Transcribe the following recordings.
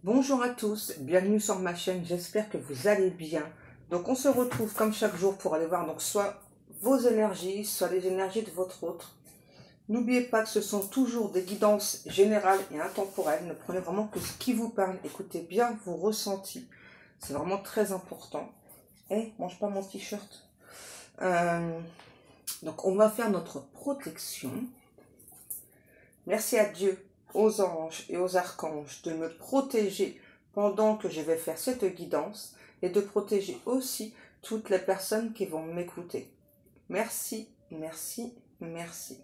Bonjour à tous, bienvenue sur ma chaîne, j'espère que vous allez bien. Donc on se retrouve comme chaque jour pour aller voir donc soit vos énergies, soit les énergies de votre autre. N'oubliez pas que ce sont toujours des guidances générales et intemporelles. Ne prenez vraiment que ce qui vous parle, écoutez bien vos ressentis. C'est vraiment très important. Eh, mange pas mon t-shirt. Donc on va faire notre protection. Merci à Dieu, aux anges et aux archanges de me protéger pendant que je vais faire cette guidance et de protéger aussi toutes les personnes qui vont m'écouter. Merci, merci, merci.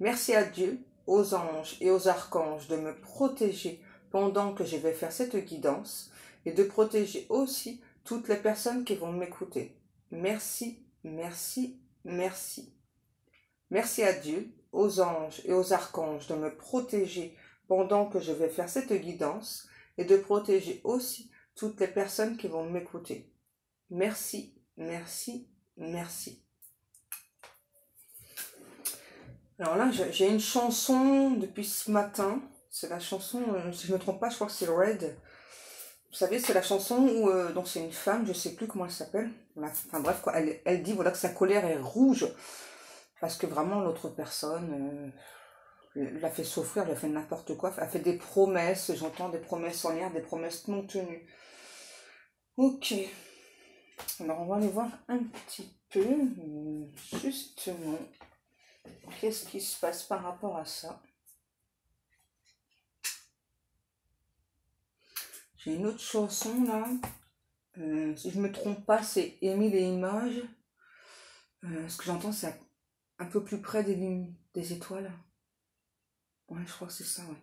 Merci à Dieu, aux anges et aux archanges de me protéger pendant que je vais faire cette guidance et de protéger aussi toutes les personnes qui vont m'écouter. Merci, merci, merci. Merci à Dieu, aux anges et aux archanges de me protéger pendant que je vais faire cette guidance et de protéger aussi toutes les personnes qui vont m'écouter. Merci, merci, merci. Alors là, j'ai une chanson depuis ce matin. C'est la chanson, si je ne me trompe pas, je crois que c'est Red. Vous savez, c'est la chanson où donc c'est une femme, je ne sais plus comment elle s'appelle. Enfin bref, quoi, elle dit voilà, que sa colère est rouge. Parce que vraiment, l'autre personne l'a fait souffrir, elle a fait n'importe quoi. Elle a fait des promesses, j'entends des promesses en l'air, des promesses non tenues. Ok. Alors, on va aller voir un petit peu, justement, qu'est-ce qui se passe par rapport à ça. J'ai une autre chanson, là. Si je ne me trompe pas, c'est Émile et Images. Ce que j'entends, c'est un peu plus près des étoiles. Ouais, je crois que c'est ça, ouais.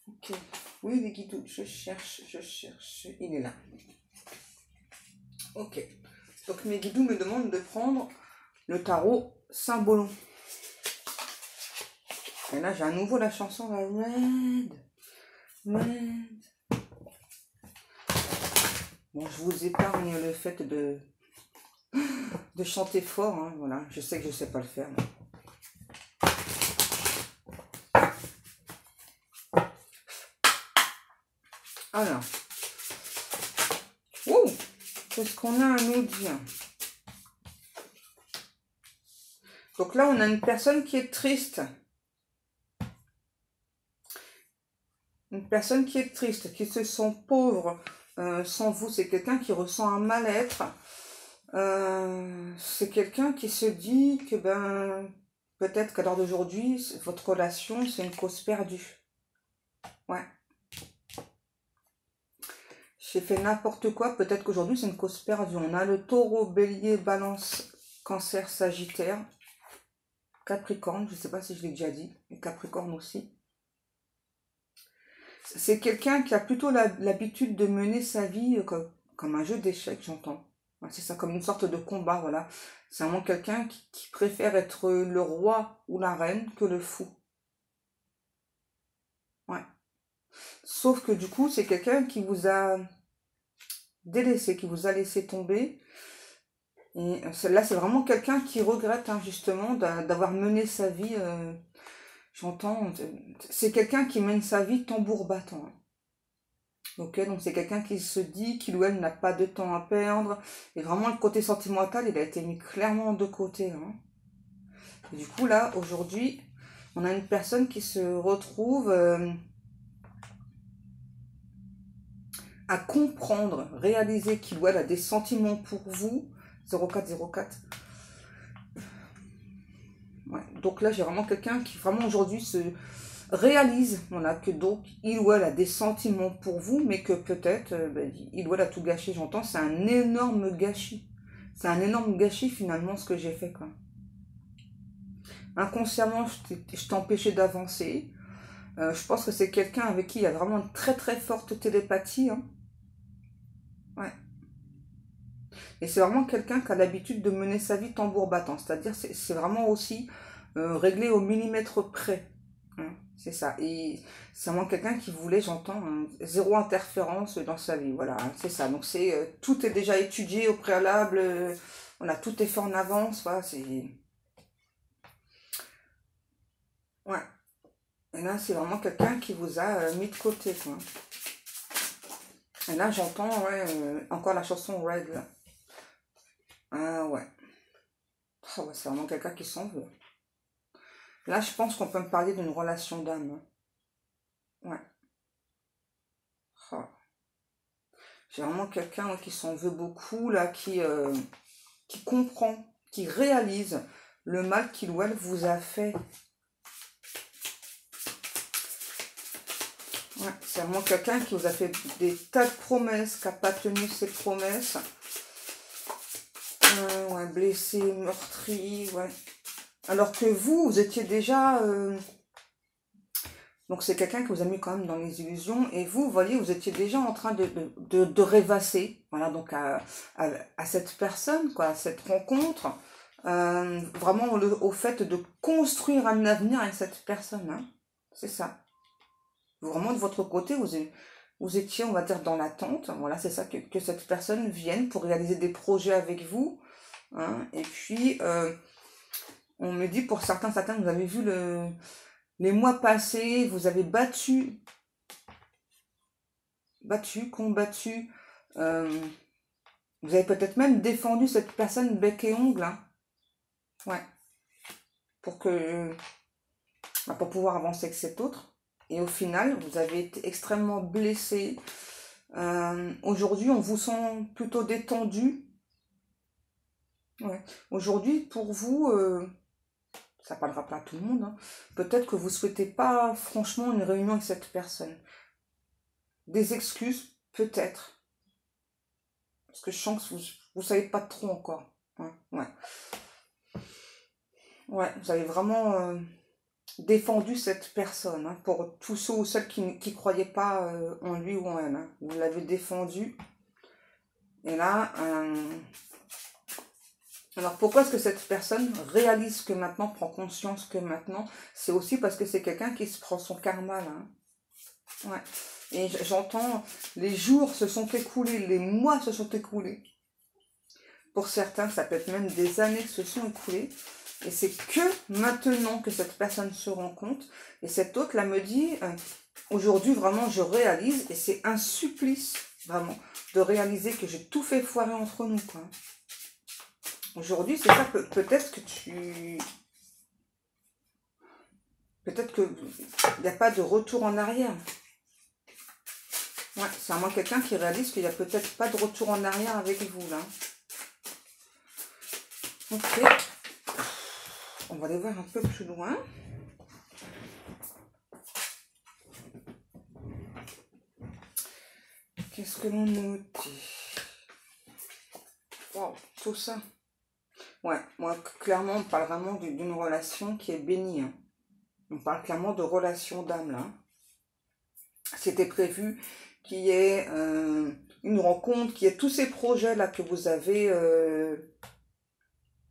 Ok. Oui, les guides, je cherche. Il est là. Ok. Donc mes guidoux me demandent de prendre le tarot Saint-Bolo. Et là, j'ai à nouveau la chanson là. Red. Bon, je vous épargne le fait de chanter fort. Hein, voilà. Je sais que je ne sais pas le faire. Mais... Alors. Ouh, qu'est-ce qu'on a à nous dire? Donc là, on a une personne qui est triste. Une personne qui est triste, qui se sent pauvre sans vous. C'est quelqu'un qui ressent un mal-être. C'est quelqu'un qui se dit que peut-être qu'à l'heure d'aujourd'hui, votre relation, c'est une cause perdue. Ouais. J'ai fait n'importe quoi, peut-être qu'aujourd'hui, c'est une cause perdue. On a le taureau, bélier, balance, cancer, sagittaire, capricorne, je ne sais pas si je l'ai déjà dit, et capricorne aussi. C'est quelqu'un qui a plutôt l'habitude de mener sa vie comme un jeu d'échecs, j'entends. Ouais, c'est ça, comme une sorte de combat, voilà. C'est vraiment quelqu'un qui préfère être le roi ou la reine que le fou. Ouais. Sauf que du coup, c'est quelqu'un qui vous a délaissé, qui vous a laissé tomber. Et là, c'est vraiment quelqu'un qui regrette, hein, justement, d'avoir mené sa vie. J'entends. C'est quelqu'un qui mène sa vie tambour battant. Hein. Ok, donc c'est quelqu'un qui se dit qu'il ou elle n'a pas de temps à perdre. Et vraiment, le côté sentimental, il a été mis clairement de côté. Hein. Et du coup, là, aujourd'hui, on a une personne qui se retrouve à comprendre, réaliser qu'il ou elle a des sentiments pour vous. 0404. Ouais, donc là, j'ai vraiment quelqu'un qui vraiment aujourd'hui se réalise, voilà, que donc il ou elle a des sentiments pour vous, mais que peut-être il ou elle a tout gâché. J'entends, c'est un énorme gâchis. C'est un énorme gâchis finalement ce que j'ai fait, quoi. Inconsciemment, je t'empêchais d'avancer. Je pense que c'est quelqu'un avec qui il y a vraiment une très très forte télépathie. Hein. Ouais. Et c'est vraiment quelqu'un qui a l'habitude de mener sa vie tambour battant. C'est-à-dire, c'est vraiment aussi réglé au millimètre près. Hein, c'est ça. Et c'est vraiment quelqu'un qui voulait, j'entends, zéro interférence dans sa vie. Voilà, hein, c'est ça. Donc, tout est déjà étudié au préalable. Voilà, tout est fait en avance. Voilà, c'est... Ouais. Et là, c'est vraiment quelqu'un qui vous a mis de côté, quoi. Et là, j'entends, ouais, encore la chanson Red, là. Ah, ouais. Ah, ouais, c'est vraiment quelqu'un qui s'en veut. Là, je pense qu'on peut me parler d'une relation d'âme. Hein. Ouais. Ah. J'ai vraiment quelqu'un, ouais, qui s'en veut beaucoup, là, qui comprend, qui réalise le mal qu'il ou elle vous a fait. Ouais, c'est vraiment quelqu'un qui vous a fait des tas de promesses, qui n'a pas tenu ses promesses. Ouais, blessé, meurtri, ouais. Alors que vous étiez déjà... donc c'est quelqu'un qui vous a mis quand même dans les illusions. Et vous voyez, vous étiez déjà en train de rêvasser. Voilà, donc à cette personne, quoi, à cette rencontre. Vraiment au fait de construire un avenir avec cette personne. Hein. C'est ça. Vraiment de votre côté, vous étiez, on va dire, dans l'attente. Voilà, c'est ça, que cette personne vienne pour réaliser des projets avec vous. Hein. Et puis, on me dit pour certains, vous avez vu les mois passés, vous avez combattu, vous avez peut-être même défendu cette personne bec et ongle. Hein. Ouais. Pour pouvoir avancer avec cet autre. Et au final, vous avez été extrêmement blessé. Aujourd'hui, on vous sent plutôt détendu. Ouais. Aujourd'hui, pour vous, ça parlera pas à tout le monde, hein, peut-être que vous souhaitez pas franchement une réunion avec cette personne. Des excuses, peut-être. Parce que je sens que vous savez pas trop encore. Ouais, ouais. Ouais, vous avez vraiment défendu cette personne, hein, pour tous ceux ou celles qui croyaient pas en lui ou en elle. Hein. Vous l'avez défendu. Et là, alors pourquoi est-ce que cette personne réalise que maintenant, prend conscience que maintenant, c'est aussi parce que c'est quelqu'un qui se prend son karma, là. Hein. Ouais. Et j'entends, les jours se sont écoulés, les mois se sont écoulés. Pour certains, ça peut être même des années qui se sont écoulées. Et c'est que maintenant que cette personne se rend compte. Et cette autre, là, me dit, aujourd'hui, vraiment, je réalise, et c'est un supplice, vraiment, de réaliser que j'ai tout fait foirer entre nous, quoi. Aujourd'hui, c'est ça, peut-être que peut-être qu'il n'y a pas de retour en arrière. Ouais, c'est vraiment quelqu'un qui réalise qu'il n'y a peut-être pas de retour en arrière avec vous, là. Ok. On va aller voir un peu plus loin. Qu'est-ce que l'on nous dit? Wow, tout ça. Ouais, moi, clairement, on parle vraiment d'une relation qui est bénie. Hein. On parle clairement de relation d'âme, là. C'était prévu qu'il y ait une rencontre, qu'il y ait tous ces projets-là que vous avez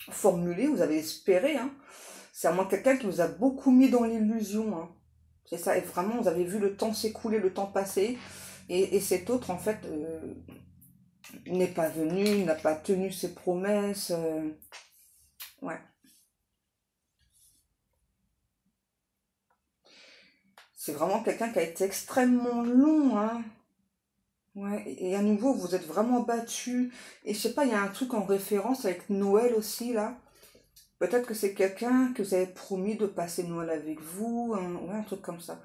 formulés, vous avez espéré. Hein. C'est vraiment quelqu'un qui vous a beaucoup mis dans l'illusion. Hein. C'est ça, et vraiment, vous avez vu le temps s'écouler, le temps passer. Et cet autre, en fait, n'est pas venu, n'a pas tenu ses promesses. Ouais. C'est vraiment quelqu'un qui a été extrêmement long, hein. Ouais, et à nouveau, vous êtes vraiment battu. Et je sais pas, il y a un truc en référence avec Noël aussi, là. Peut-être que c'est quelqu'un que vous avez promis de passer Noël avec vous, hein, ouais, un truc comme ça.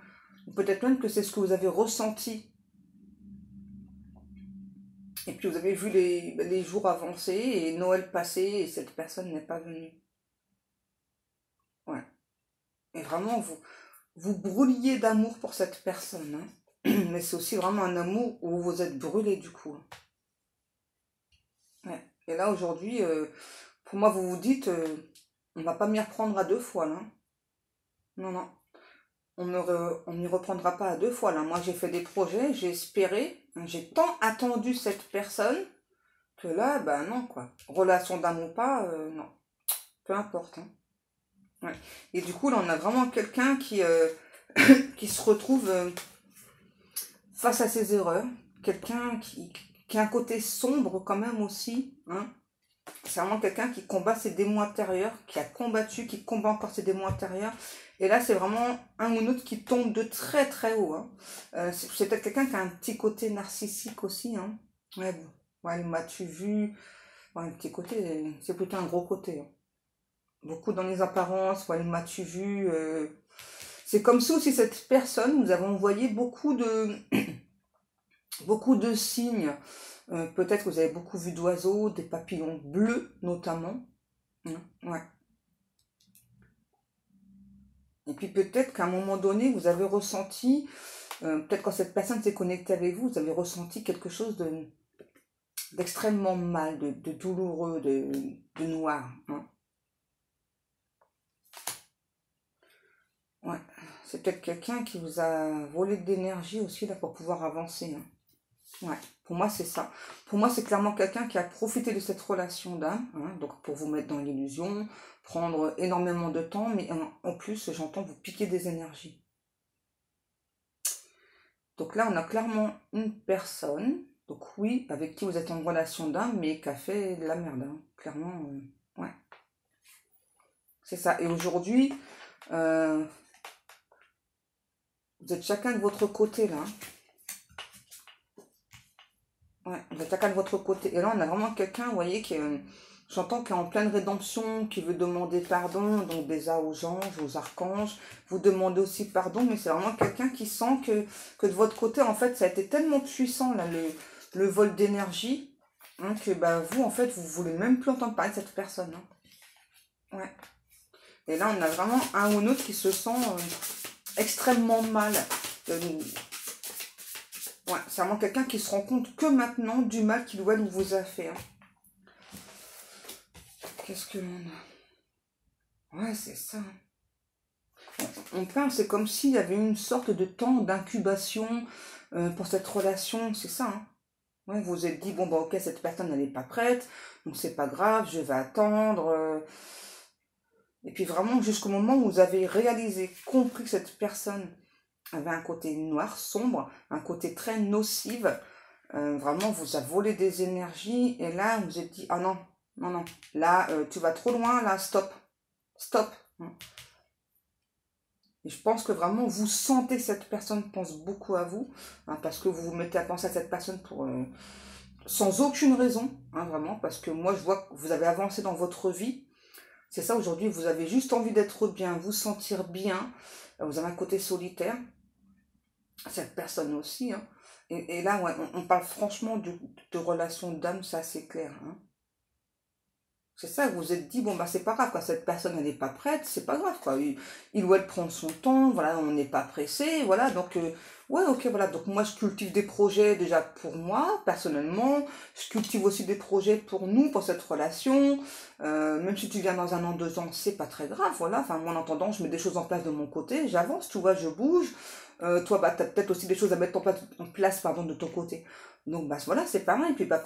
Peut-être même que c'est ce que vous avez ressenti. Et puis vous avez vu les jours avancer et Noël passer et cette personne n'est pas venue. Ouais. Et vraiment, vous brûliez d'amour pour cette personne. Hein. Mais c'est aussi vraiment un amour où vous êtes brûlé du coup. Ouais. Et là, aujourd'hui, pour moi, vous vous dites, on va pas m'y reprendre à deux fois, là. Non, non. On n'y reprendra pas à deux fois, là. Moi, j'ai fait des projets, j'ai espéré, j'ai tant attendu cette personne que là, ben non, quoi. Relation d'amour ou pas, non. Peu importe. Hein. Ouais. Et du coup, là, on a vraiment quelqu'un qui se retrouve face à ses erreurs. Quelqu'un qui a un côté sombre quand même aussi. Hein. C'est vraiment quelqu'un qui combat ses démons intérieurs, qui a combattu, qui combat encore ses démons intérieurs. Et là, c'est vraiment un ou autre qui tombe de très très haut. Hein. C'est peut-être quelqu'un qui a un petit côté narcissique aussi. Hein. Ouais, bon. Ouais, m'as-tu vu? Ouais, un petit côté, c'est plutôt un gros côté. Hein. Beaucoup dans les apparences, ouais, m'as-tu vu? C'est comme si aussi cette personne nous avait envoyé beaucoup de, beaucoup de signes. Peut-être que vous avez beaucoup vu d'oiseaux, des papillons bleus notamment. Ouais. Et puis peut-être qu'à un moment donné, vous avez ressenti, peut-être quand cette personne s'est connectée avec vous, vous avez ressenti quelque chose d'extrêmement mal, de douloureux, de noir. Hein. Ouais. C'est peut-être quelqu'un qui vous a volé de l'énergie aussi là pour pouvoir avancer. Hein. Ouais, pour moi c'est ça. Pour moi c'est clairement quelqu'un qui a profité de cette relation d'âme, hein, donc pour vous mettre dans l'illusion, prendre énormément de temps, mais en plus j'entends vous piquer des énergies. Donc là on a clairement une personne, donc oui, avec qui vous êtes en relation d'âme, mais qui a fait de la merde, hein, clairement, ouais. C'est ça, et aujourd'hui, vous êtes chacun de votre côté là. Ouais, vous êtes chacun de votre côté. Et là, on a vraiment quelqu'un, vous voyez, qui est, j'entends, qui est en pleine rédemption, qui veut demander pardon, donc déjà aux anges, aux archanges. Vous demandez aussi pardon, mais c'est vraiment quelqu'un qui sent que de votre côté, en fait, ça a été tellement puissant, là, le vol d'énergie, hein, que bah, vous, en fait, vous voulez même plus entendre parler de cette personne. Hein. Ouais. Et là, on a vraiment un ou l'autre qui se sent extrêmement mal. Ouais, c'est vraiment quelqu'un qui se rend compte que maintenant du mal qu'il ou elle vous a fait. Hein. Qu'est-ce que l'on a? Ouais, c'est ça. On parle, c'est comme s'il y avait une sorte de temps d'incubation pour cette relation, c'est ça. Hein. Ouais, vous vous êtes dit, bon, bah ok, cette personne, elle n'est pas prête, donc c'est pas grave, je vais attendre. Et puis vraiment, jusqu'au moment où vous avez réalisé, compris que cette personne avait un côté noir, sombre, un côté très nocif, vraiment vous a volé des énergies, et là vous vous êtes dit, ah non, non, non, là tu vas trop loin, là stop, stop. Et je pense que vraiment vous sentez que cette personne pense beaucoup à vous, hein, parce que vous vous mettez à penser à cette personne pour sans aucune raison, hein, vraiment, parce que moi je vois que vous avez avancé dans votre vie. C'est ça aujourd'hui, vous avez juste envie d'être bien, vous sentir bien, vous avez un côté solitaire, cette personne aussi, hein. Et là, ouais, on parle franchement de relation d'âme, ça c'est clair. Hein. C'est ça, vous vous êtes dit, bon, bah c'est pas grave, quoi, cette personne, elle n'est pas prête, c'est pas grave, quoi. Il ou elle prend son temps, voilà, on n'est pas pressé, voilà, donc, ouais, ok, voilà, donc moi, je cultive des projets déjà pour moi, personnellement, je cultive aussi des projets pour nous, pour cette relation, même si tu viens dans 1 an, 2 ans, c'est pas très grave, voilà, enfin, moi, en attendant, je mets des choses en place de mon côté, j'avance, tu vois, je bouge, toi, bah, t'as peut-être aussi des choses à mettre en place, pardon, de ton côté. Donc, bah, voilà, c'est pareil, et puis, bah,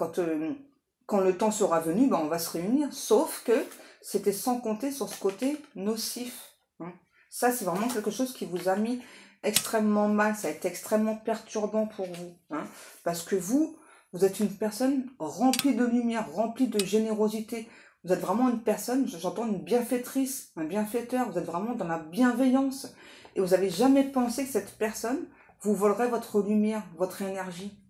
quand le temps sera venu, ben on va se réunir. Sauf que c'était sans compter sur ce côté nocif. Hein. Ça, c'est vraiment quelque chose qui vous a mis extrêmement mal. Ça a été extrêmement perturbant pour vous. Hein, parce que vous êtes une personne remplie de lumière, remplie de générosité. Vous êtes vraiment une personne, j'entends une bienfaitrice, un bienfaiteur. Vous êtes vraiment dans la bienveillance. Et vous n'avez jamais pensé que cette personne vous volerait votre lumière, votre énergie.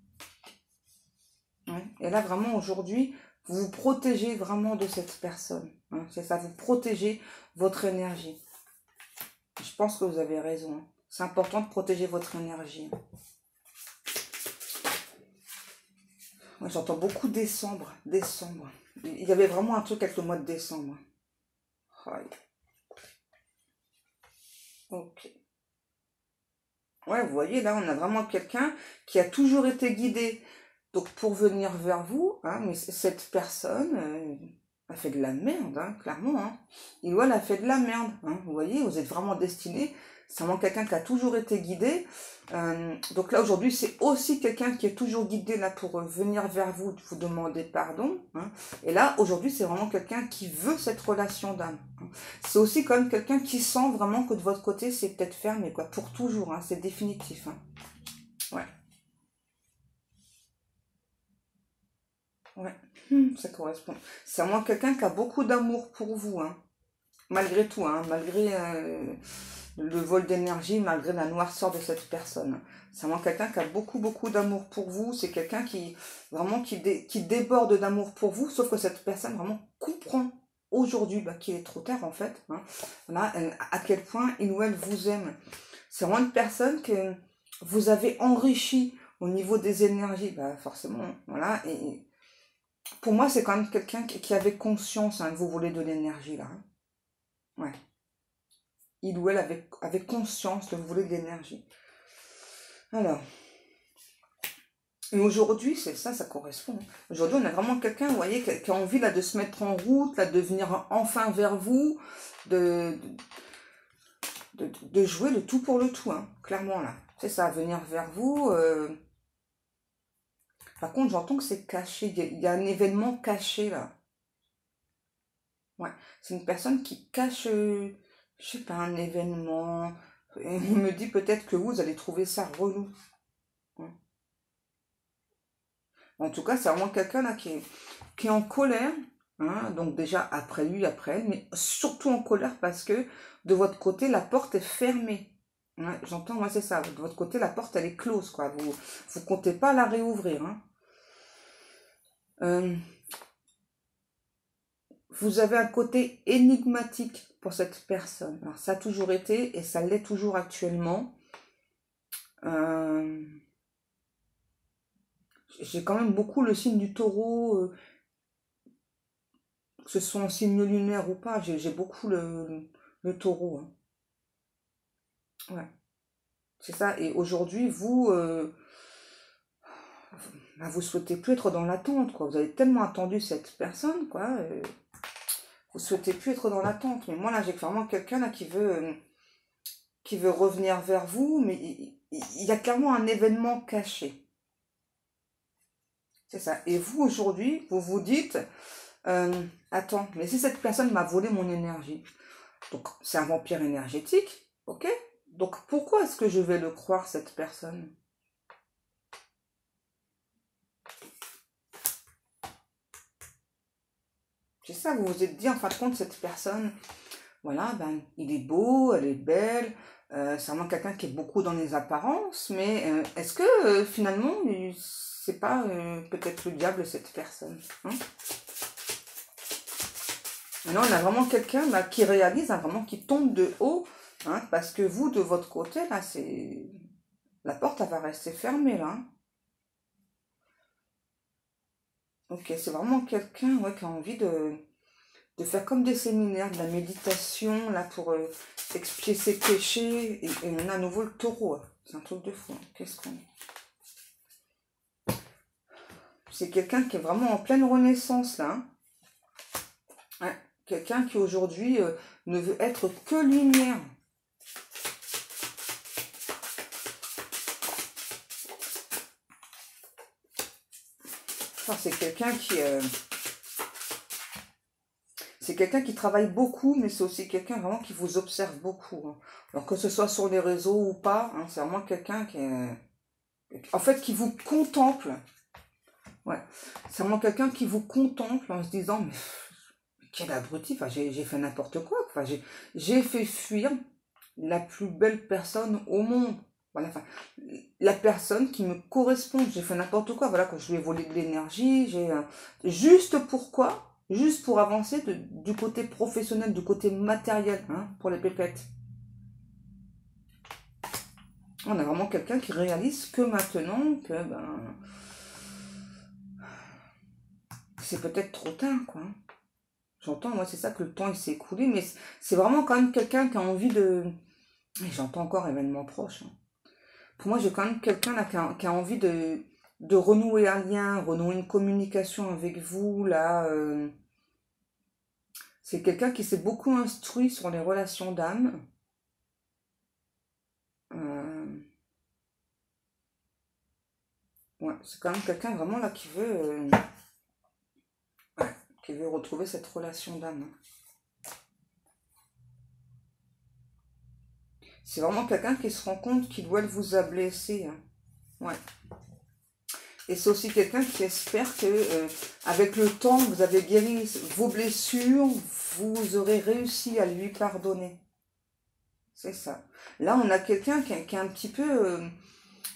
Ouais. Et là, vraiment, aujourd'hui, vous vous protégez vraiment de cette personne. Hein. C'est ça, vous protégez votre énergie. Je pense que vous avez raison. Hein. C'est important de protéger votre énergie. Ouais, j'entends beaucoup décembre, décembre. Il y avait vraiment un truc avec le mois de décembre. Ouais. Ok. Ouais, vous voyez, là, on a vraiment quelqu'un qui a toujours été guidé. Donc pour venir vers vous, hein, mais cette personne a fait de la merde, hein, clairement. Hein. Il ou elle a fait de la merde. Hein, vous voyez, vous êtes vraiment destiné. C'est vraiment quelqu'un qui a toujours été guidé. Donc là aujourd'hui, c'est aussi quelqu'un qui est toujours guidé là pour venir vers vous, vous demander pardon. Hein. Et là aujourd'hui, c'est vraiment quelqu'un qui veut cette relation d'âme. Hein. C'est aussi quand même quelqu'un qui sent vraiment que de votre côté, c'est peut-être fermé, quoi, pour toujours. Hein, c'est définitif. Hein. Ouais. Ouais, ça correspond. C'est vraiment quelqu'un qui a beaucoup d'amour pour vous, hein. Malgré tout, hein, malgré le vol d'énergie, malgré la noirceur de cette personne. C'est vraiment quelqu'un qui a beaucoup, beaucoup d'amour pour vous. C'est quelqu'un qui, vraiment, qui déborde d'amour pour vous, sauf que cette personne, vraiment, comprend aujourd'hui qu'il est trop tard, en fait. Hein. Voilà, à quel point il ou elle vous aime. C'est vraiment une personne que vous avez enrichi au niveau des énergies. Bah, forcément, voilà. Et pour moi, c'est quand même quelqu'un qui avait conscience, hein, que vous voulez de l'énergie, là. Hein. Ouais. Il ou elle avait conscience que vous voulez de l'énergie. Alors, et aujourd'hui, c'est ça, ça correspond. Aujourd'hui, on a vraiment quelqu'un, vous voyez, qui a envie là, de se mettre en route, là, de venir enfin vers vous, de jouer le tout pour le tout, hein, clairement, là. C'est ça, venir vers vous. Par contre, j'entends que c'est caché, il y a un événement caché, là. Ouais, c'est une personne qui cache, je sais pas, un événement. Et on me dit peut-être que vous allez trouver ça relou. Ouais. En tout cas, c'est vraiment quelqu'un là qui est en colère. Hein, donc déjà après lui, après elle, mais surtout en colère parce que de votre côté, la porte est fermée. Ouais, j'entends, moi c'est ça. De votre côté, la porte elle est close, quoi. Vous comptez pas la réouvrir. Hein. Euh, vous avez un côté énigmatique pour cette personne. Alors ça a toujours été et ça l'est toujours actuellement. Euh, j'ai quand même beaucoup le signe du taureau, que ce soit en signe lunaire ou pas, j'ai beaucoup le taureau. Hein. Ouais, c'est ça. Et aujourd'hui, vous souhaitez plus être dans l'attente, quoi. Vous avez tellement attendu cette personne, quoi. Vous souhaitez plus être dans l'attente. Mais moi, là, j'ai vraiment quelqu'un là qui veut revenir vers vous, mais il y a clairement un événement caché. C'est ça. Et vous, aujourd'hui, vous vous dites, attends, mais si cette personne m'a volé mon énergie, donc c'est un vampire énergétique, ok? Donc pourquoi est-ce que je vais le croire, cette personne? C'est ça, vous vous êtes dit, en fin de compte, cette personne, voilà, ben, il est beau, elle est belle, c'est vraiment quelqu'un qui est beaucoup dans les apparences, mais est-ce que finalement, c'est pas peut-être le diable, cette personne, hein? Maintenant, on a vraiment quelqu'un là, qui réalise, hein, vraiment qui tombe de haut, hein, parce que vous, de votre côté, là, c'est la porte, elle va rester fermée, là. Hein. Ok, c'est vraiment quelqu'un ouais, qui a envie de faire comme des séminaires, de la méditation, là, pour expier ses péchés. Et on a à nouveau le taureau. Hein. C'est un truc de fou. Hein. Qu'est-ce qu'on est? C'est quelqu'un qui est vraiment en pleine renaissance, là. Hein. Ouais. Quelqu'un qui, aujourd'hui, ne veut être que lumière. Enfin, c'est quelqu'un qui... c'est quelqu'un qui travaille beaucoup, mais c'est aussi quelqu'un vraiment qui vous observe beaucoup. Hein. Alors que ce soit sur les réseaux ou pas, hein, c'est vraiment quelqu'un qui est... En fait, qui vous contemple. Ouais. C'est vraiment quelqu'un qui vous contemple en se disant, mais quel abruti, enfin, j'ai fait n'importe quoi. Enfin, j'ai fait fuir la plus belle personne au monde. Voilà, enfin, la personne qui me correspond. J'ai fait n'importe quoi. Voilà, quand je lui ai volé de l'énergie, juste pourquoi? Juste pour avancer du côté professionnel, du côté matériel, hein, pour les pépettes. On a vraiment quelqu'un qui réalise que maintenant, que ben, c'est peut-être trop tard, quoi. J'entends, moi, c'est ça que le temps il s'est écoulé, mais c'est vraiment quand même quelqu'un qui a envie de. Et j'entends encore événement proche. Hein. Pour moi, j'ai quand même quelqu'un là qui a envie de renouer un lien, renouer une communication avec vous, là. C'est quelqu'un qui s'est beaucoup instruit sur les relations d'âme. Euh, ouais, c'est quand même quelqu'un vraiment là ouais, qui veut retrouver cette relation d'âme. C'est vraiment quelqu'un qui se rend compte qu'il doit vous a blessé. Hein. Ouais. Et c'est aussi quelqu'un qui espère que avec le temps, vous avez guéri vos blessures, vous aurez réussi à lui pardonner. C'est ça. Là, on a quelqu'un qui est un petit peu,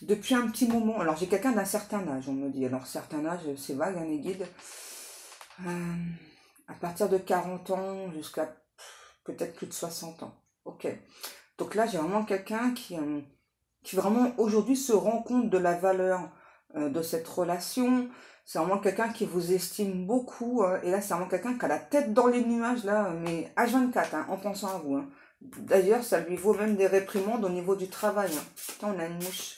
depuis un petit moment. Alors, j'ai quelqu'un d'un certain âge, on me dit. Alors, certain âge, c'est vague, hein, les guides. À partir de 40 ans jusqu'à peut-être plus de 60 ans. Ok. Donc là, j'ai vraiment quelqu'un qui vraiment aujourd'hui se rend compte de la valeur de cette relation. C'est vraiment quelqu'un qui vous estime beaucoup. Et là, c'est vraiment quelqu'un qui a la tête dans les nuages, là, mais H24, hein, en pensant à vous. Hein. D'ailleurs, ça lui vaut même des réprimandes au niveau du travail. Hein. Putain, on a une mouche.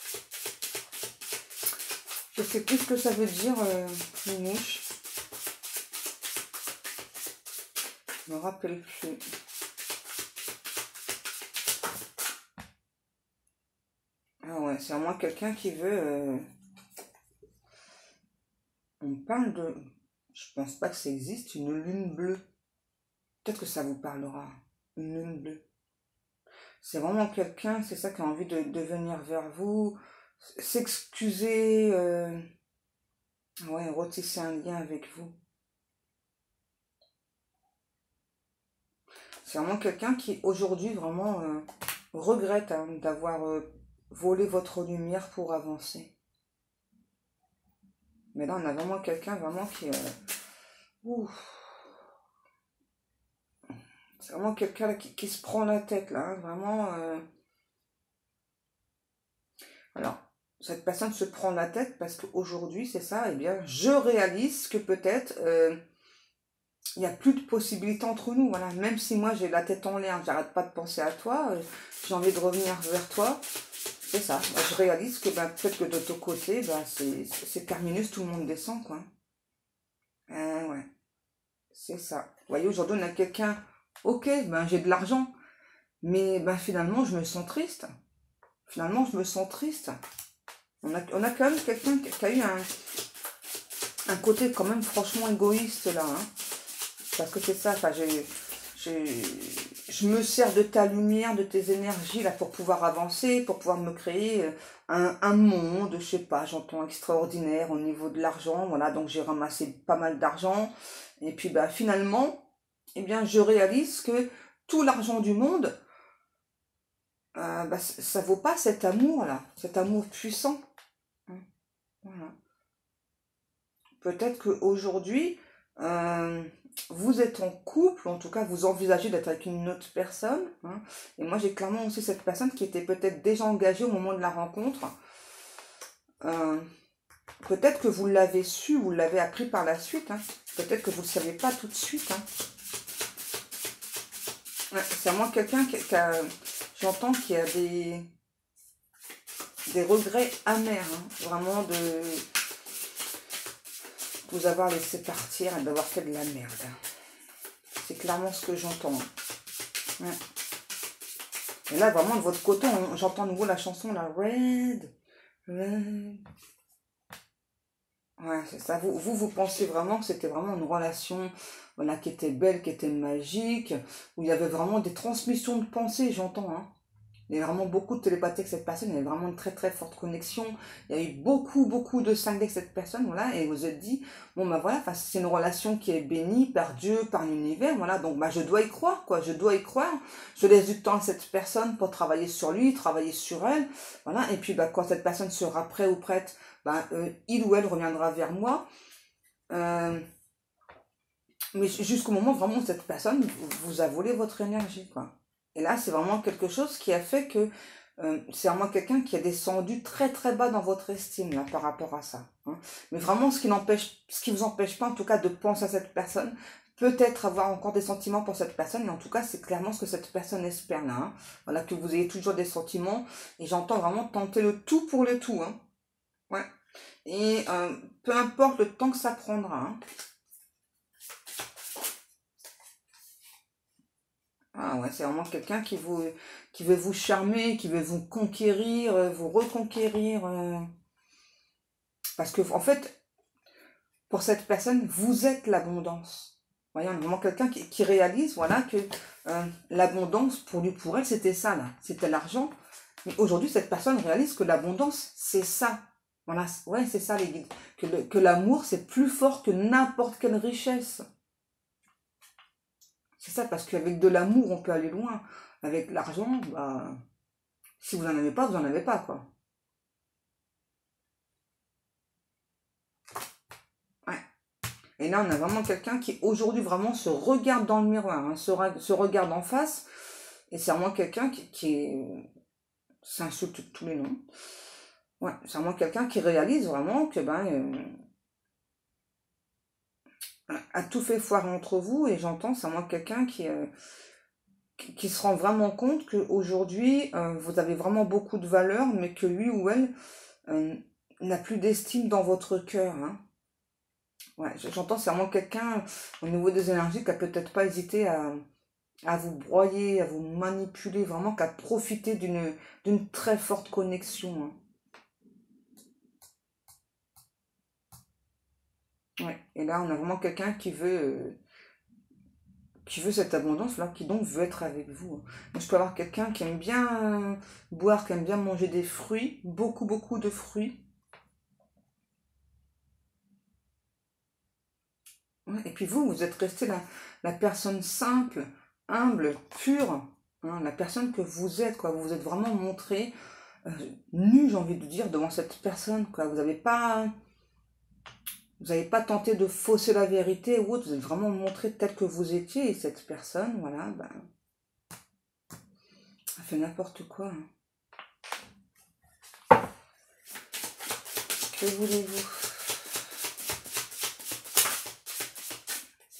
Je sais plus ce que ça veut dire, une mouche. Je me rappelle plus. Ah ouais, c'est vraiment quelqu'un qui veut... On parle de... Je pense pas que ça existe, une lune bleue. Peut-être que ça vous parlera. Une lune bleue. C'est vraiment quelqu'un, c'est ça, qui a envie de venir vers vous, s'excuser, ouais, retisser un lien avec vous. C'est vraiment quelqu'un qui, aujourd'hui, vraiment regrette hein, d'avoir volé votre lumière pour avancer. Mais là, on a vraiment quelqu'un vraiment qui... c'est vraiment quelqu'un qui se prend la tête, là, hein, vraiment... Alors, cette personne se prend la tête parce qu'aujourd'hui, c'est ça, eh bien, je réalise que peut-être... il n'y a plus de possibilités entre nous, voilà. Même si moi j'ai la tête en l'air, j'arrête pas de penser à toi, j'ai envie de revenir vers toi, c'est ça. Moi, je réalise que ben, peut-être que de ton côté, ben, c'est terminus, tout le monde descend, quoi. Ouais, c'est ça. Vous voyez, aujourd'hui on a quelqu'un, ok, ben j'ai de l'argent, mais ben finalement je me sens triste. Finalement je me sens triste. On a quand même quelqu'un qui a eu un côté quand même franchement égoïste là, hein. Parce que c'est ça, enfin, je me sers de ta lumière, de tes énergies là pour pouvoir avancer, pour pouvoir me créer un monde, je sais pas, j'entends extraordinaire au niveau de l'argent, voilà, donc j'ai ramassé pas mal d'argent, et puis bah finalement, eh bien je réalise que tout l'argent du monde, bah, ça vaut pas cet amour là, cet amour puissant. Hein, voilà. Peut-être qu'aujourd'hui, vous êtes en couple, en tout cas vous envisagez d'être avec une autre personne, hein, et moi j'ai clairement aussi cette personne qui était peut-être déjà engagée au moment de la rencontre. Peut-être que vous l'avez su, vous l'avez appris par la suite, hein. Peut-être que vous ne le saviez pas tout de suite. Hein. Ouais, c'est vraiment quelqu'un j'entends qu'il y a des regrets amers, hein, vraiment de vous avoir laissé partir et d'avoir fait de la merde. C'est clairement ce que j'entends. Ouais. Et là, vraiment, de votre côté, j'entends de nouveau la chanson, la Red. Red. Ouais, c'est ça. Vous pensez vraiment que c'était vraiment une relation voilà, qui était belle, qui était magique, où il y avait vraiment des transmissions de pensée, j'entends, hein. Il y a vraiment beaucoup de télépathie avec cette personne, il y a vraiment une très très forte connexion, il y a eu beaucoup de 5D avec cette personne, voilà, et vous vous êtes dit, bon bah voilà, c'est une relation qui est bénie par Dieu, par l'univers, voilà, donc bah je dois y croire, quoi, je dois y croire, je laisse du temps à cette personne pour travailler sur lui, travailler sur elle, voilà, et puis bah quand cette personne sera prêt ou prête, bah il ou elle reviendra vers moi, mais jusqu'au moment vraiment où cette personne vous a volé votre énergie, quoi. Et là, c'est vraiment quelque chose qui a fait que c'est vraiment quelqu'un qui a descendu très très bas dans votre estime là, par rapport à ça. Hein. Mais vraiment, ce qui vous empêche pas en tout cas de penser à cette personne, peut-être avoir encore des sentiments pour cette personne, mais en tout cas, c'est clairement ce que cette personne espère là. Hein. Voilà, que vous ayez toujours des sentiments, et j'entends vraiment tenter le tout pour le tout. Hein. Ouais. Et peu importe le temps que ça prendra. Hein. Ah ouais, c'est vraiment quelqu'un qui veut vous charmer, qui veut vous conquérir, vous reconquérir. Parce que, en fait, pour cette personne, vous êtes l'abondance. Voyez, on a vraiment quelqu'un qui réalise, voilà, que l'abondance, pour lui, pour elle, c'était ça, là. C'était l'argent. Mais aujourd'hui, cette personne réalise que l'abondance, c'est ça. Voilà, ouais, c'est ça, les guides. que l'amour, c'est plus fort que n'importe quelle richesse. C'est ça, parce qu'avec de l'amour, on peut aller loin. Avec l'argent, bah, si vous n'en avez pas, vous n'en avez pas, quoi. Ouais. Et là, on a vraiment quelqu'un qui, aujourd'hui, vraiment se regarde dans le miroir, hein, se regarde en face. Et c'est vraiment quelqu'un qui s'insulte tous les noms. Ouais, c'est vraiment quelqu'un qui réalise vraiment que, a tout fait foire entre vous. Et j'entends, c'est vraiment quelqu'un qui se rend vraiment compte qu'aujourd'hui, vous avez vraiment beaucoup de valeur, mais que lui ou elle n'a plus d'estime dans votre cœur. Hein. Ouais, j'entends, c'est vraiment quelqu'un, au niveau des énergies, qui a peut-être pas hésité à vous broyer, à vous manipuler, vraiment, qui a profité d'une très forte connexion. Hein. Ouais. Et là, on a vraiment quelqu'un qui veut cette abondance-là, qui donc veut être avec vous. Moi, je peux avoir quelqu'un qui aime bien boire, qui aime bien manger des fruits, beaucoup, beaucoup de fruits. Ouais, et puis vous êtes resté la personne simple, humble, pure, hein, la personne que vous êtes, quoi. Vous vous êtes vraiment montré nu, j'ai envie de dire, devant cette personne, quoi. Vous n'avez pas tenté de fausser la vérité ou autre, vous êtes vraiment montré tel que vous étiez, et cette personne, voilà, elle fait n'importe quoi. Hein. Que voulez-vous?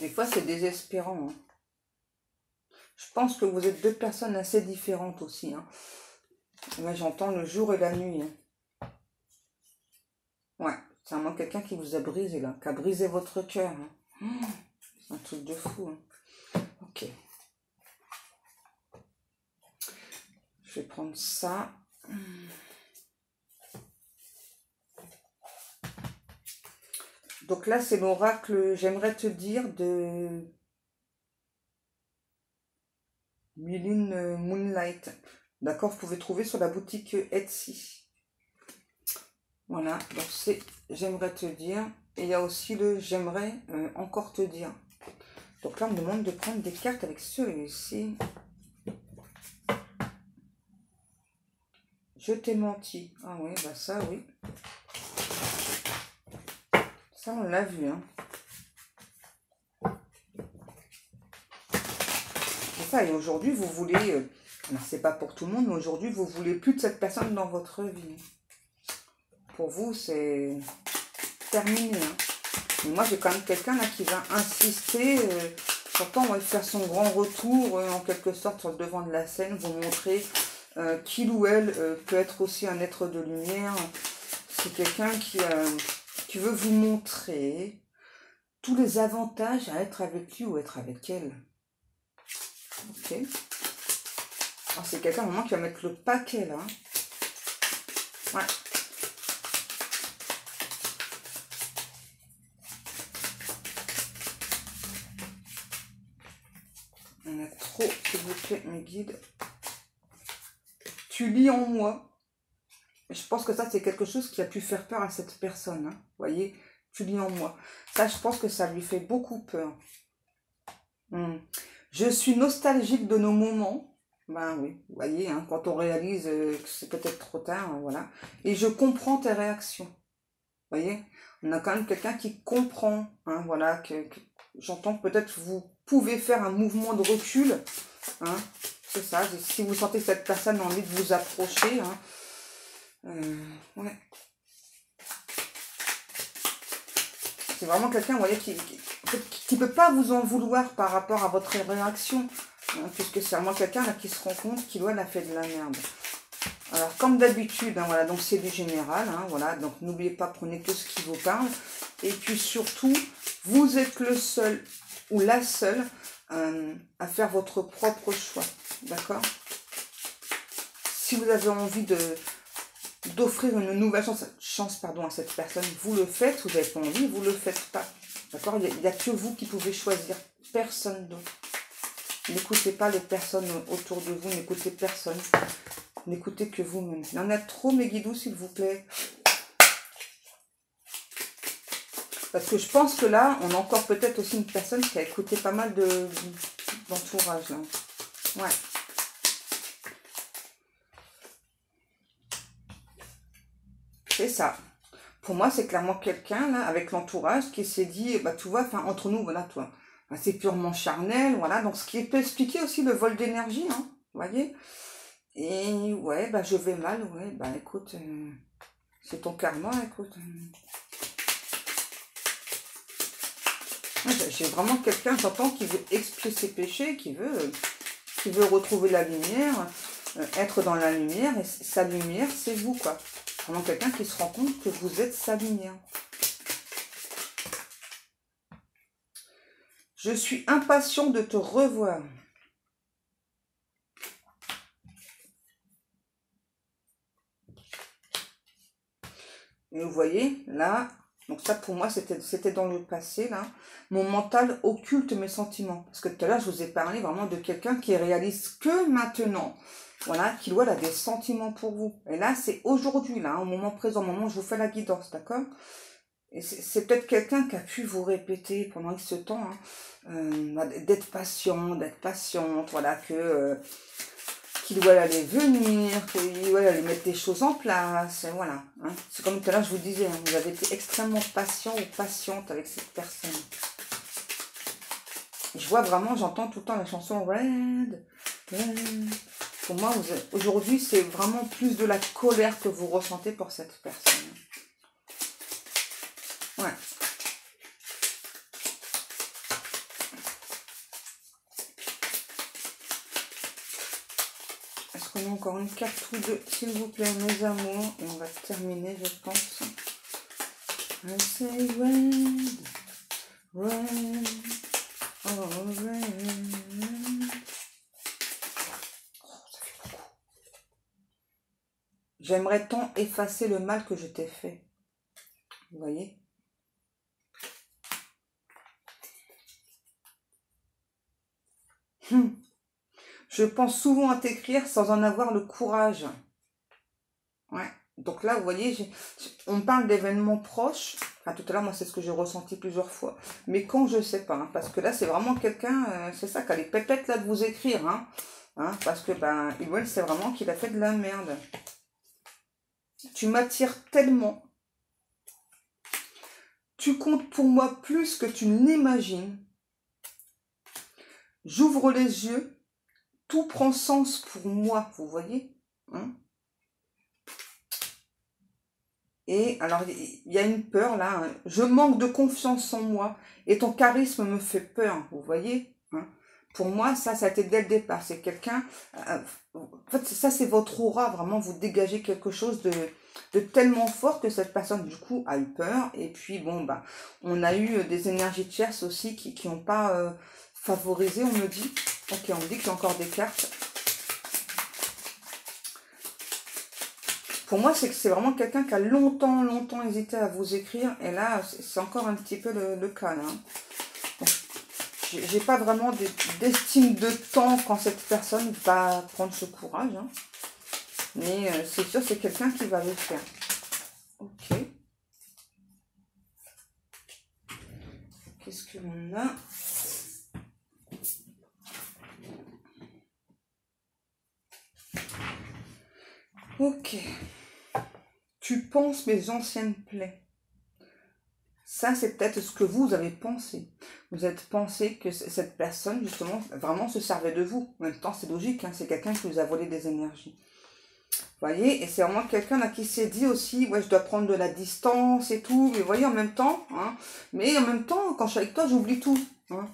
Des fois, c'est désespérant. Hein. Je pense que vous êtes deux personnes assez différentes aussi. Hein. Là, j'entends le jour et la nuit. Hein. Ouais, c'est vraiment quelqu'un qui vous a brisé, là, qui a brisé votre cœur. Hein. C'est un truc de fou. Hein. Ok. Je vais prendre ça. Donc là, c'est l'oracle, j'aimerais te dire, de Muline Moonlight. D'accord, vous pouvez trouver sur la boutique Etsy. Voilà, donc c'est j'aimerais te dire. Et il y a aussi le j'aimerais encore te dire. Donc là, on me demande de prendre des cartes avec celui-ci. Je t'ai menti. Ah oui, bah ça, oui. Ça, on l'a vu, hein. C'est ça, et aujourd'hui, vous voulez... alors, c'est pas pour tout le monde, mais aujourd'hui, vous voulez plus de cette personne dans votre vie. Pour vous, c'est terminé, hein. Mais moi, j'ai quand même quelqu'un là qui va insister. Pourtant, on va faire son grand retour, en quelque sorte, sur le devant de la scène, vous montrer qu'il ou elle peut être aussi un être de lumière. C'est quelqu'un qui veut vous montrer tous les avantages à être avec lui ou être avec elle. Ok. Alors, c'est quelqu'un vraiment qui va mettre le paquet là. Ouais. On a trop, s'il vous plaît, mes guides. Tu lis en moi. Je pense que ça, c'est quelque chose qui a pu faire peur à cette personne. Hein. Vous voyez, tu lis en moi. Ça, je pense que ça lui fait beaucoup peur. Je suis nostalgique de nos moments. Ben oui, vous voyez, hein, quand on réalise que c'est peut-être trop tard, hein, voilà. Et je comprends tes réactions. Vous voyez, on a quand même quelqu'un qui comprend, hein, voilà, que j'entends que peut-être vous pouvez faire un mouvement de recul, hein, c'est ça, si vous sentez que cette personne a envie de vous approcher, hein, ouais. C'est vraiment quelqu'un, vous voyez, qui peut pas vous en vouloir par rapport à votre réaction, hein, puisque c'est vraiment quelqu'un là qui se rend compte qu'il a fait de la merde. Alors, comme d'habitude, hein, voilà, donc c'est du général, hein, voilà, donc n'oubliez pas, prenez que ce qui vous parle, et puis surtout, vous êtes le seul ou la seule à faire votre propre choix, d'accord? Si vous avez envie d'offrir une nouvelle chance à cette personne, vous le faites. Vous n'avez pas envie, vous ne le faites pas. D'accord? Il n'y a que vous qui pouvez choisir, personne d'autre. N'écoutez pas les personnes autour de vous, n'écoutez personne. N'écoutez que vous-même. Il y en a trop, mes guidous, s'il vous plaît. Parce que je pense que là, on a encore peut-être aussi une personne qui a écouté pas mal d'entourage, là. Ouais. C'est ça. Pour moi, c'est clairement quelqu'un, là, avec l'entourage, qui s'est dit, bah, tu vois, enfin, entre nous, voilà, toi, bah, c'est purement charnel, voilà. Donc, ce qui peut expliquer aussi le vol d'énergie, hein, vous voyez. Et, ouais, bah, je vais mal, ouais, bah, écoute, c'est ton karma, écoute. Ouais, j'ai vraiment quelqu'un, j'entends, qui veut expier ses péchés, qui veut retrouver la lumière, être dans la lumière, et sa lumière, c'est vous, quoi. Vraiment quelqu'un qui se rend compte que vous êtes sa lumière. Je suis impatient de te revoir. Et vous voyez, là, donc ça pour moi, c'était dans le passé, là. Mon mental occulte mes sentiments. Parce que tout à l'heure, je vous ai parlé vraiment de quelqu'un qui réalise que maintenant. Voilà, qui doit a des sentiments pour vous. Et là, c'est aujourd'hui, là, au moment présent, au moment où je vous fais la guidance, d'accord? Et c'est peut-être quelqu'un qui a pu vous répéter pendant ce temps, hein, d'être patient, d'être patiente, voilà, qu'il doit aller venir, qu'il doit aller mettre des choses en place, et voilà. Hein. C'est comme tout à l'heure, je vous disais, hein, vous avez été extrêmement patient ou patiente avec cette personne. Je vois vraiment, j'entends tout le temps la chanson Red, Red. Pour moi, aujourd'hui, c'est vraiment plus de la colère que vous ressentez pour cette personne. Ouais. Est-ce qu'on a encore une carte ou deux, s'il vous plaît, mes amours? Et on va terminer, je pense. I say red, red, oh red. J'aimerais tant effacer le mal que je t'ai fait. Vous voyez? Je pense souvent à t'écrire sans en avoir le courage. Ouais. Donc là, vous voyez, on parle d'événements proches. Enfin, tout à l'heure, moi, c'est ce que j'ai ressenti plusieurs fois. Mais quand, je sais pas. Hein, parce que là, c'est vraiment quelqu'un, c'est ça, qui a les pépettes là de vous écrire. Hein, parce que, ben, Iwan, c'est vraiment qu'il a fait de la merde. Tu m'attires tellement. Tu comptes pour moi plus que tu n'imagines. J'ouvre les yeux. Tout prend sens pour moi, vous voyez, hein? Et alors, il y a une peur là, hein. Je manque de confiance en moi et ton charisme me fait peur, vous voyez, hein? Pour moi, ça a été dès le départ. C'est quelqu'un, en fait, ça c'est votre aura, vraiment, vous dégagez quelque chose de tellement fort que cette personne, du coup, a eu peur. Et puis, bon, bah, on a eu des énergies tierces aussi qui n'ont pas favorisé, on me dit. Ok, on me dit qu'il y a encore des cartes. Pour moi, c'est que c'est vraiment quelqu'un qui a longtemps hésité à vous écrire. Et là, c'est encore un petit peu le cas. Là. J'ai pas vraiment d'estime de temps quand cette personne va prendre ce courage. Hein. Mais c'est sûr, c'est quelqu'un qui va le faire. Ok. Qu'est-ce que l'on a? Ok. Tu penses mes anciennes plaies. Ça, c'est peut-être ce que vous avez pensé. Vous avez pensé que cette personne, justement, vraiment se servait de vous. En même temps, c'est logique, hein, c'est quelqu'un qui vous a volé des énergies. Vous voyez, et c'est vraiment quelqu'un là qui s'est dit aussi, ouais, je dois prendre de la distance et tout. Mais vous voyez, en même temps, hein, mais en même temps, quand je suis avec toi, j'oublie tout. Hein.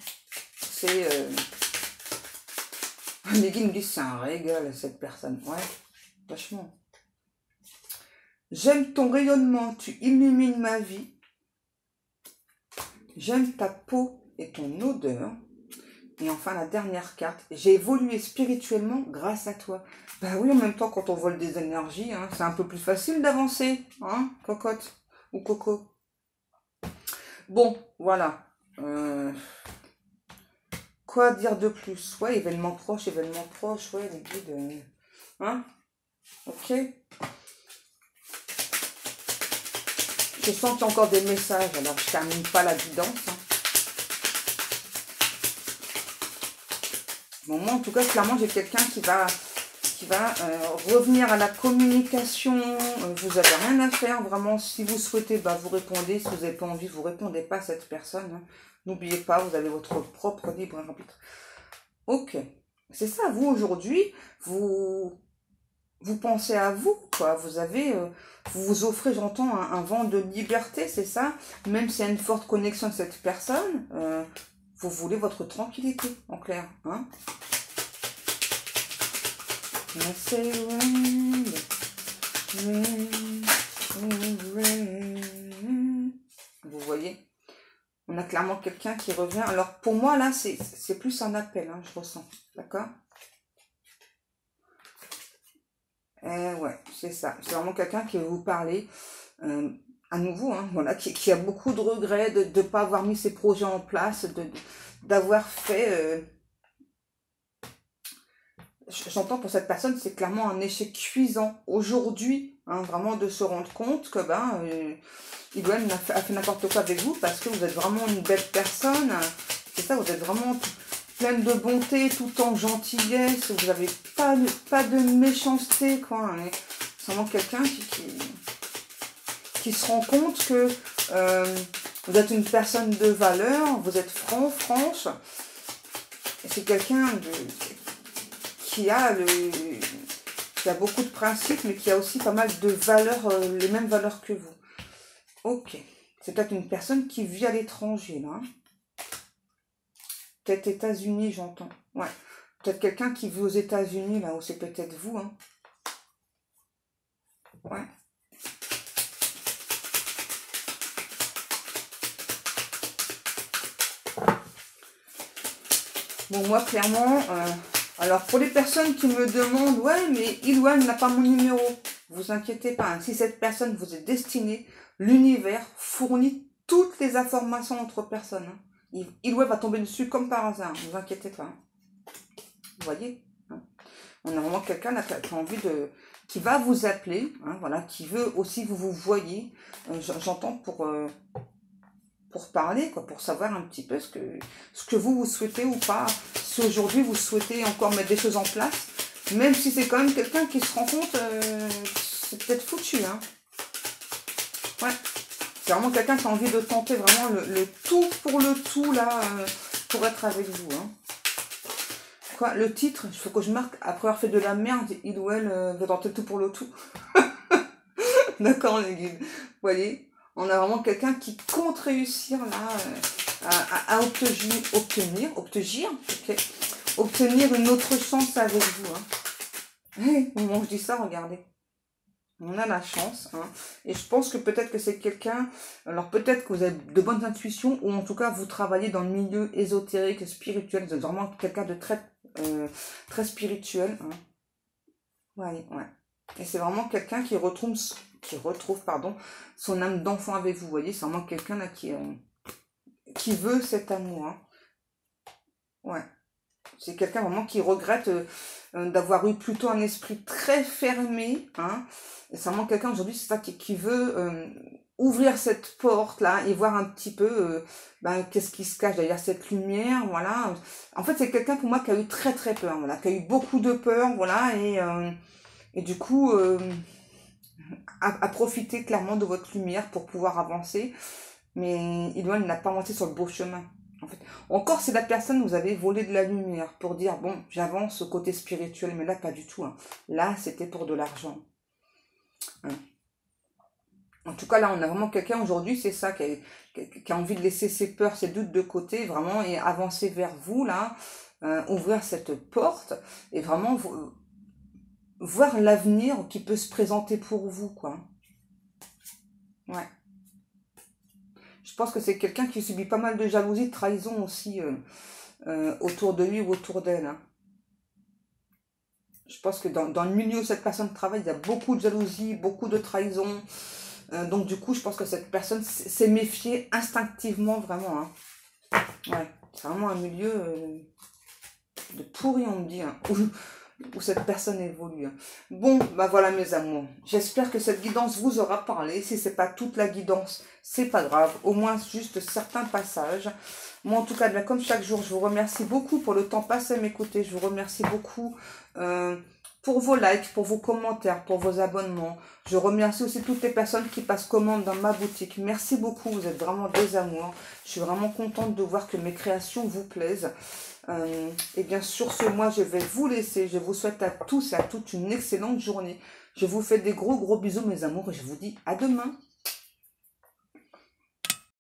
C'est... Les guides me disent, c'est un régal, cette personne. Ouais, vachement. J'aime ton rayonnement, tu illumines ma vie. J'aime ta peau et ton odeur. Et enfin, la dernière carte. J'ai évolué spirituellement grâce à toi. Bah oui, en même temps, quand on vole des énergies, hein, c'est un peu plus facile d'avancer. Hein, cocotte ou coco. Bon, voilà. Quoi dire de plus? Ouais, événement proche, ouais, les guides. Hein? Ok. je sens qu'il y a encore des messages, alors je termine pas la guidance. Hein. Bon, moi, en tout cas, clairement, j'ai quelqu'un qui va revenir à la communication. Vous avez rien à faire, vraiment. Si vous souhaitez, bah, vous répondez. Si vous n'avez pas envie, vous répondez pas à cette personne. Hein. N'oubliez pas, vous avez votre propre libre arbitre. Ok. C'est ça, vous, aujourd'hui, vous pensez à vous, quoi. Vous avez, vous vous offrez, j'entends, un vent de liberté, c'est ça. Même s'il y a une forte connexion avec cette personne, vous voulez votre tranquillité, en clair, hein. Vous voyez, on a clairement quelqu'un qui revient. Alors, pour moi, là, c'est plus un appel, hein, je ressens, d'accord. Ouais, c'est ça. C'est vraiment quelqu'un qui veut vous parler à nouveau, hein, voilà, qui a beaucoup de regrets de ne pas avoir mis ses projets en place, d'avoir fait... J'entends pour cette personne, c'est clairement un échec cuisant aujourd'hui, hein, vraiment de se rendre compte que Idoine a fait n'importe quoi avec vous parce que vous êtes vraiment une belle personne. C'est ça, vous êtes vraiment pleine de bonté, tout en gentillesse, vous n'avez pas de méchanceté, quoi. Hein. C'est vraiment quelqu'un qui se rend compte que vous êtes une personne de valeur, vous êtes franche, et c'est quelqu'un qui a beaucoup de principes, mais qui a aussi pas mal de valeurs, les mêmes valeurs que vous. Ok. C'est peut-être une personne qui vit à l'étranger, là. Hein. Peut-être États-Unis, j'entends. Ouais. Peut-être quelqu'un qui vit aux États-Unis, là, ou c'est peut-être vous, hein. Ouais. Bon, moi, clairement... alors, pour les personnes qui me demandent, ouais, mais Ilouane n'a pas mon numéro, vous inquiétez pas. Hein, si cette personne vous est destinée, l'univers fournit toutes les informations entre personnes. Hein. Ilouane va tomber dessus comme par hasard, ne vous inquiétez pas. Hein. Vous voyez, hein, on a vraiment quelqu'un qui a envie de... qui va vous appeler, hein, voilà, qui veut aussi que vous voyez. J'entends pour parler, quoi, pour savoir un petit peu ce que vous souhaitez ou pas. Si aujourd'hui vous souhaitez encore mettre des choses en place, même si c'est quand même quelqu'un qui se rend compte, c'est peut-être foutu, hein. Ouais, c'est vraiment quelqu'un qui a envie de tenter vraiment le tout pour le tout, là, pour être avec vous, hein. Quoi, le titre, il faut que je marque, après avoir fait de la merde, il ou elle veut tenter tout pour le tout. D'accord, les guides, vous voyez. On a vraiment quelqu'un qui compte réussir là à obtenir une autre chance avec vous. Hein. Hey, au moment où je dis ça, regardez. On a la chance. Hein. Et je pense que peut-être que c'est quelqu'un... Alors peut-être que vous avez de bonnes intuitions ou en tout cas vous travaillez dans le milieu ésotérique, spirituel. Vous êtes vraiment quelqu'un de très spirituel. Hein. Ouais. Et c'est vraiment quelqu'un qui retrouve son âme d'enfant avec vous. Vous voyez, c'est vraiment quelqu'un là qui veut cet amour. Hein. Ouais. C'est quelqu'un vraiment qui regrette d'avoir eu plutôt un esprit très fermé. Hein. Et c'est vraiment quelqu'un aujourd'hui, c'est ça qui veut ouvrir cette porte là et voir un petit peu qu'est-ce qui se cache derrière cette lumière. Voilà. En fait, c'est quelqu'un pour moi qui a eu très peur. Voilà, qui a eu beaucoup de peur. Voilà, et du coup, à profiter clairement de votre lumière pour pouvoir avancer. Mais il n'a pas avancé sur le beau chemin. En fait, encore c'est la personne, vous avez volé de la lumière pour dire, bon, j'avance au côté spirituel, mais là, pas du tout. Hein. Là, c'était pour de l'argent. Hein. En tout cas, là, on a vraiment quelqu'un aujourd'hui, c'est ça, qui a envie de laisser ses peurs, ses doutes de côté, vraiment, et avancer vers vous, là, ouvrir cette porte, et vraiment voir l'avenir qui peut se présenter pour vous, quoi. Ouais. Je pense que c'est quelqu'un qui subit pas mal de jalousie, de trahison aussi autour de lui ou autour d'elle. Hein. Je pense que dans le milieu où cette personne travaille, il y a beaucoup de jalousie, beaucoup de trahison. Donc du coup, je pense que cette personne s'est méfiée instinctivement, vraiment. Hein. Ouais, c'est vraiment un milieu de pourri, on me dit. Hein. où cette personne évolue. Bon, bah voilà mes amours. J'espère que cette guidance vous aura parlé. Si c'est pas toute la guidance, c'est pas grave. Au moins juste certains passages. Moi en tout cas, bien comme chaque jour, je vous remercie beaucoup pour le temps passé à m'écouter. Je vous remercie beaucoup pour vos likes, pour vos commentaires, pour vos abonnements. Je remercie aussi toutes les personnes qui passent commande dans ma boutique. Merci beaucoup, vous êtes vraiment des amours. Je suis vraiment contente de voir que mes créations vous plaisent. Et bien sur ce, moi je vais vous laisser. Je vous souhaite à tous et à toutes une excellente journée. Je vous fais des gros bisous mes amours et je vous dis à demain.